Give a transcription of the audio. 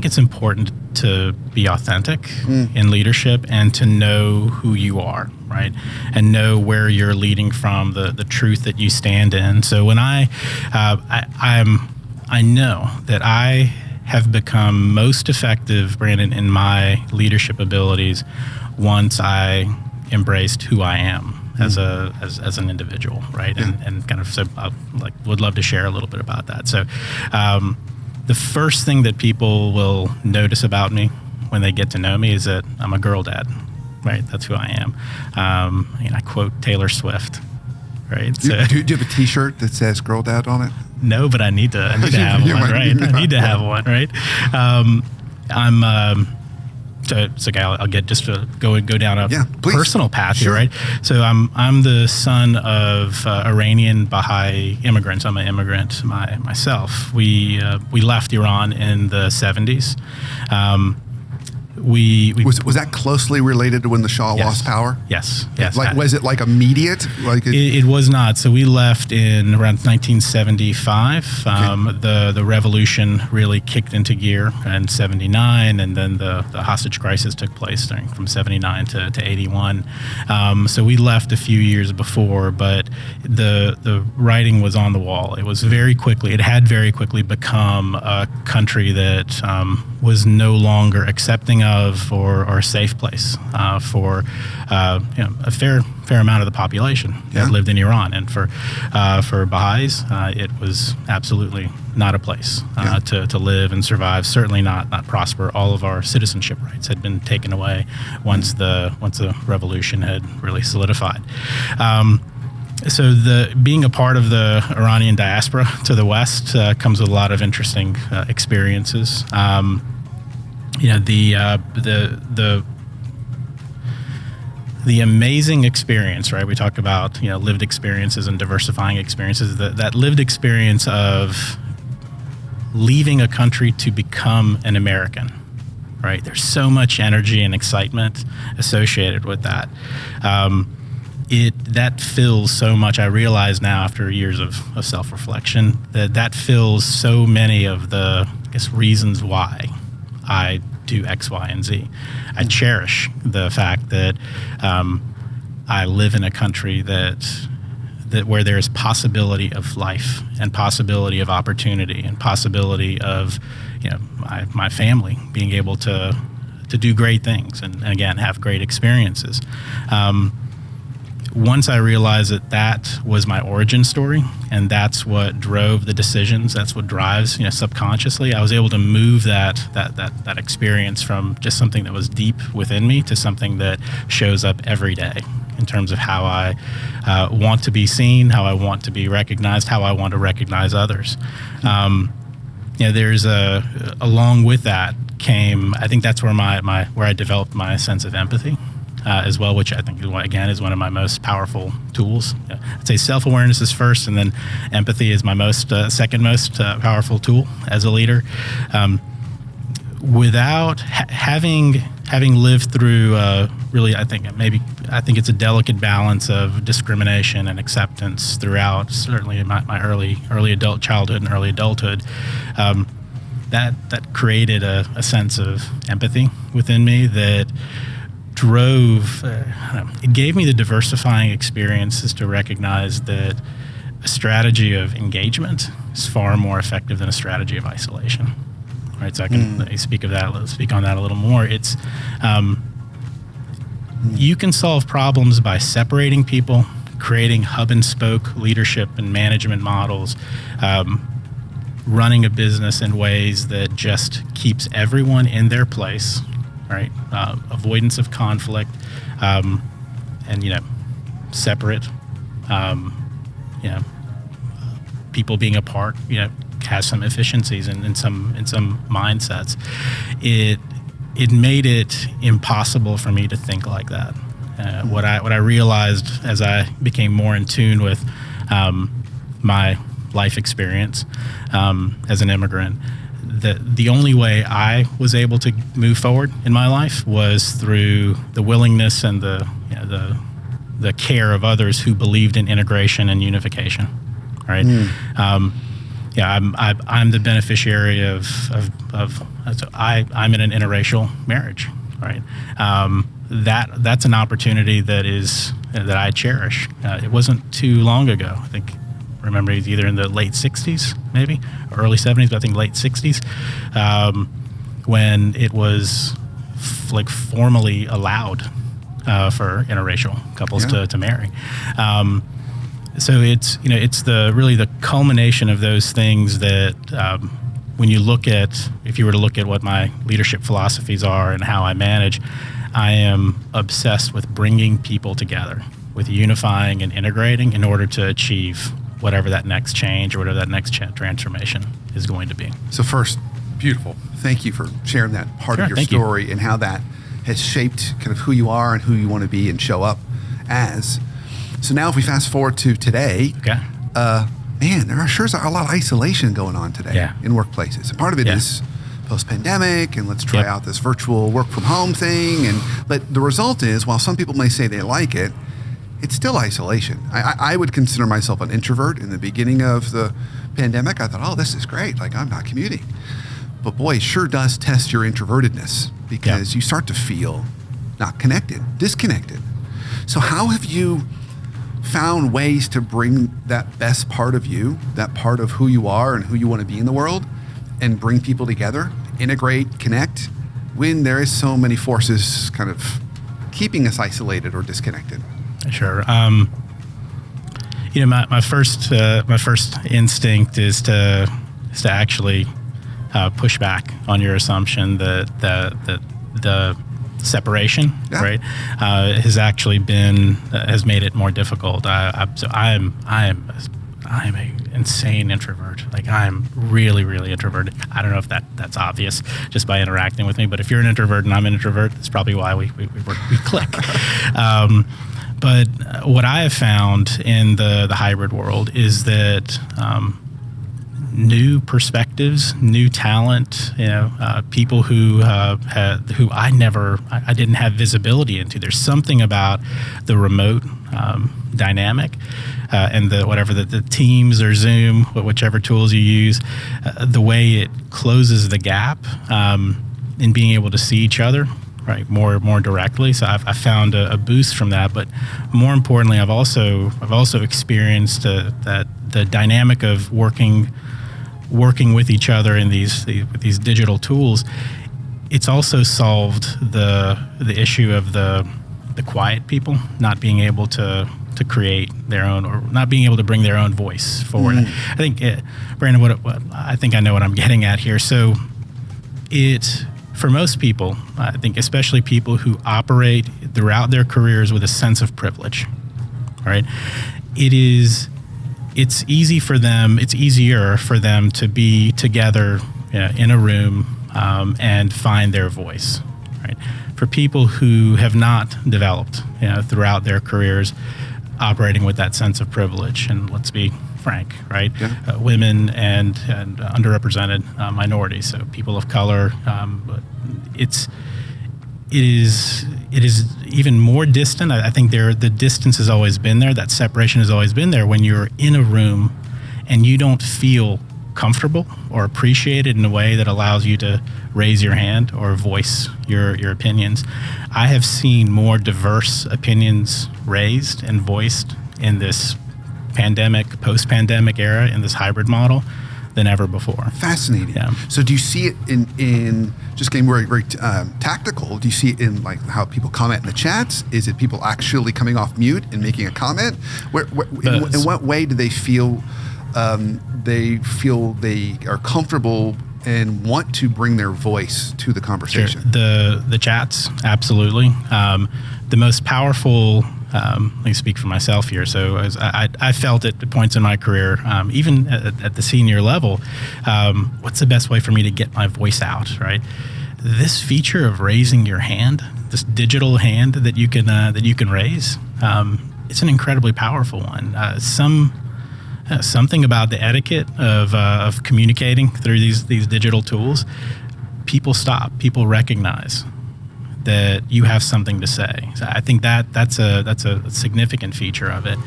think it's important to be authentic in leadership and to know who you are, right? And know where you're leading from, the truth that you stand in. So when I know that I have become most effective, Brandon, in my leadership abilities once I embraced who I am as an individual, right? And kind of, so I would love to share a little bit about that. So the first thing that people will notice about me when they get to know me is that I'm a girl dad, right? That's who I am. I quote Taylor Swift, right? So, do you have a T-shirt that says "Girl Dad" on it? No, but I need to have one, right? I need to have one, right? So okay, I'll get just to go down a personal path here, right? So I'm the son of Iranian Baha'i immigrants. I'm an immigrant myself. We left Iran in the 70s. Was that closely related to when the Shah lost power? Yes. Was it like immediate? It was not. So we left in around 1975. The revolution really kicked into gear in 79, and then the hostage crisis took place from 79 to 81. So we left a few years before, but the writing was on the wall. It was it had very quickly become a country that was no longer accepting of or a safe place for a fair amount of the population that lived in Iran, and for Baha'is, it was absolutely not a place to live and survive. Certainly not prosper. All of our citizenship rights had been taken away once the revolution had really solidified. So being a part of the Iranian diaspora to the West comes with a lot of interesting experiences. The amazing experience, right? We talk about lived experiences and diversifying experiences. That lived experience of leaving a country to become an American, right? There's so much energy and excitement associated with that. That fills so much. I realize now, after years of self-reflection, that fills so many of the reasons why I do X, Y, and Z. I cherish the fact that I live in a country that where there is possibility of life and possibility of opportunity and possibility of my family being able to do great things and again have great experiences. Once I realized that was my origin story, and that's what drove the decisions, that's what drives, subconsciously, I was able to move that experience from just something that was deep within me to something that shows up every day in terms of how I want to be seen, how I want to be recognized, how I want to recognize others. There's along with that came, I think that's where where I developed my sense of empathy. As well, which I think, again, is one of my most powerful tools. I'd say self-awareness is first, and then empathy is my second most powerful tool as a leader. Without having lived through, really, I think it's a delicate balance of discrimination and acceptance throughout, certainly in my early adult childhood and early adulthood. That created a sense of empathy within me that drove, it gave me the diversifying experiences to recognize that a strategy of engagement is far more effective than a strategy of isolation. Right, so I can speak on that a little more. It's you can solve problems by separating people, creating hub and spoke leadership and management models, running a business in ways that just keeps everyone in their place. Right, avoidance of conflict, and separate, people being apart, has some efficiencies in some mindsets. It made it impossible for me to think like that. What I realized as I became more in tune with my life experience as an immigrant, the only way I was able to move forward in my life was through the willingness and the care of others who believed in integration and unification, right? I'm the beneficiary of I'm in an interracial marriage, right? That's an opportunity that I cherish. It wasn't too long ago. I think, remember, it's either in the late 60s, maybe, or early 70s, but I think late 60s, when it was formally allowed for interracial couples to marry. So it's really the culmination of those things that when you look at, if you were to look at what my leadership philosophies are and how I manage, I am obsessed with bringing people together, with unifying and integrating in order to achieve whatever that next change or whatever that next transformation is going to be. So first, beautiful. Thank you for sharing that part of your story and how that has shaped kind of who you are and who you want to be and show up as. So now if we fast forward to today, man, there sure is a lot of isolation going on today in workplaces. And part of it is post-pandemic, and let's try out this virtual work from home thing. But the result is, while some people may say they like it, it's still isolation. I would consider myself an introvert. In the beginning of the pandemic, I thought, oh, this is great. Like, I'm not commuting. But boy, it sure does test your introvertedness, because you start to feel not connected, disconnected. So how have you found ways to bring that best part of you, that part of who you are and who you want to be in the world, and bring people together, integrate, connect, when there is so many forces kind of keeping us isolated or disconnected? Sure. My first instinct is to actually push back on your assumption that the separation, right, has actually has made it more difficult. So I'm an insane introvert. Like, I'm really, really introverted. I don't know if that's obvious just by interacting with me, but if you're an introvert and I'm an introvert, that's probably why we click. But what I have found in the hybrid world is that new perspectives, new talent, people who I didn't have visibility into. There's something about the remote dynamic and the Teams or Zoom, whichever tools you use, the way it closes the gap in being able to see each other, right, more directly. So I found a boost from that. But more importantly, I've also experienced that the dynamic of working with each other in these digital tools. It's also solved the issue of the quiet people not being able to create their own, or not being able to bring their own voice forward. I think, Brandon, what I think I know what I'm getting at here. So for most people, I think especially people who operate throughout their careers with a sense of privilege, right? It's easier for them to be together in a room and find their voice, right? For people who have not developed throughout their careers operating with that sense of privilege, and let's be frank, right? Women and underrepresented minorities, so people of color, it is even more distant. I think the distance has always been there. That separation has always been there when you're in a room and you don't feel comfortable or appreciated in a way that allows you to raise your hand or voice your opinions. I have seen more diverse opinions raised and voiced in this post-pandemic era, in this hybrid model, than ever before. Fascinating. Yeah. So do you see it in just getting very, very tactical? Do you see it in like how people comment in the chats? Is it people actually coming off mute and making a comment? In what way do they feel they are comfortble and want to bring their voice to the conversation? Sure. The chats, absolutely. The most powerful, let me speak for myself here. So I felt at points in my career, even at the senior level, what's the best way for me to get my voice out, right? This feature of raising your hand, this digital hand that you can raise, it's an incredibly powerful one. Something about the etiquette of communicating through these digital tools, people recognize that you have something to say. So I think that's a significant feature of it.